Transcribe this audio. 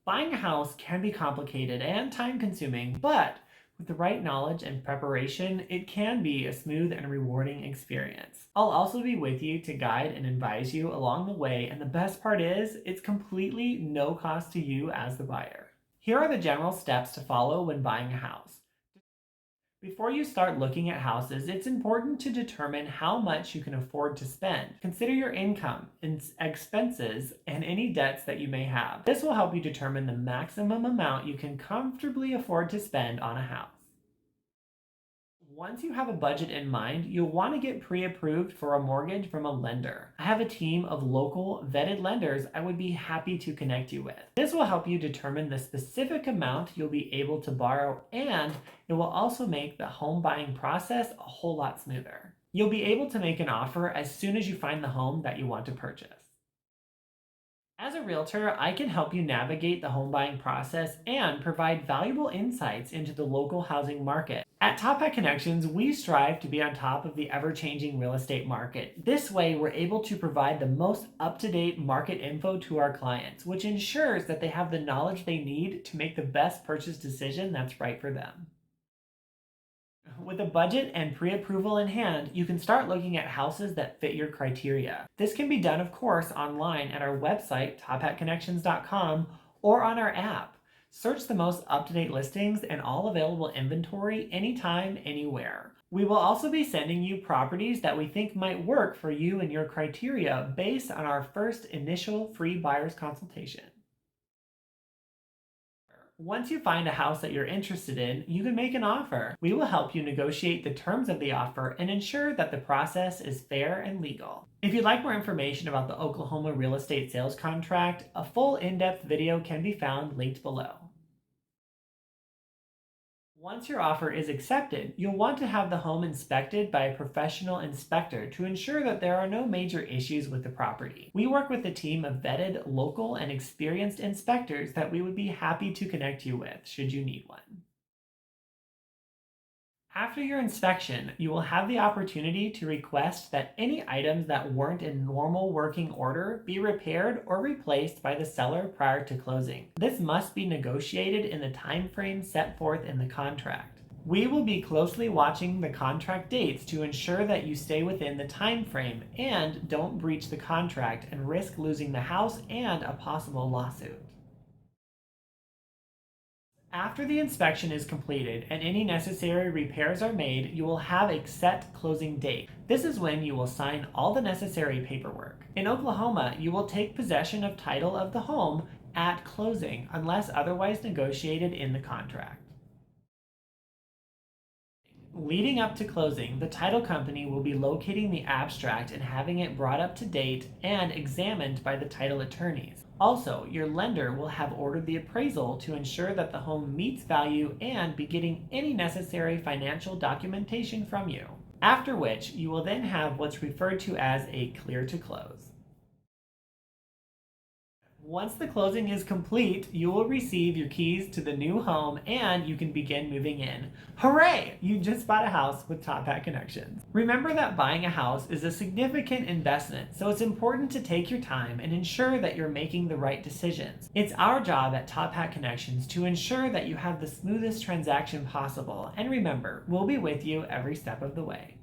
Buying a house can be complicated and time consuming, but with the right knowledge and preparation, it can be a smooth and rewarding experience. I'll also be with you to guide and advise you along the way, and the best part is, it's completely no cost to you as the buyer. Here are the general steps to follow when buying a house. Before you start looking at houses, it's important to determine how much you can afford to spend. Consider your income, expenses, and any debts that you may have. This will help you determine the maximum amount you can comfortably afford to spend on a house. Once you have a budget in mind, you'll want to get pre-approved for a mortgage from a lender. I have a team of local vetted lenders I would be happy to connect you with. This will help you determine the specific amount you'll be able to borrow, and it will also make the home buying process a whole lot smoother. You'll be able to make an offer as soon as you find the home that you want to purchase. As a realtor, I can help you navigate the home buying process and provide valuable insights into the local housing market. At Top Hat Connections, we strive to be on top of the ever-changing real estate market. This way, we're able to provide the most up-to-date market info to our clients, which ensures that they have the knowledge they need to make the best purchase decision that's right for them. With a budget and pre-approval in hand, you can start looking at houses that fit your criteria. This can be done, of course, online at our website, tophatconnections.com, or on our app. Search the most up-to-date listings and all available inventory anytime, anywhere. We will also be sending you properties that we think might work for you and your criteria based on our first initial free buyer's consultation. Once you find a house that you're interested in, you can make an offer. We will help you negotiate the terms of the offer and ensure that the process is fair and legal. If you'd like more information about the Oklahoma real estate sales contract, a full in-depth video can be found linked below. Once your offer is accepted, you'll want to have the home inspected by a professional inspector to ensure that there are no major issues with the property. We work with a team of vetted, local, and experienced inspectors that we would be happy to connect you with should you need one. After your inspection, you will have the opportunity to request that any items that weren't in normal working order be repaired or replaced by the seller prior to closing. This must be negotiated in the time frame set forth in the contract. We will be closely watching the contract dates to ensure that you stay within the time frame and don't breach the contract and risk losing the house and a possible lawsuit. After the inspection is completed and any necessary repairs are made, you will have a set closing date. This is when you will sign all the necessary paperwork. In Oklahoma, you will take possession of title of the home at closing unless otherwise negotiated in the contract. Leading up to closing, the title company will be locating the abstract and having it brought up to date and examined by the title attorneys. Also, your lender will have ordered the appraisal to ensure that the home meets value and be getting any necessary financial documentation from you. After which, you will then have what's referred to as a clear to close. Once the closing is complete, you will receive your keys to the new home and you can begin moving in. Hooray! You just bought a house with Top Hat Connections. Remember that buying a house is a significant investment, so it's important to take your time and ensure that you're making the right decisions. It's our job at Top Hat Connections to ensure that you have the smoothest transaction possible, and remember, we'll be with you every step of the way.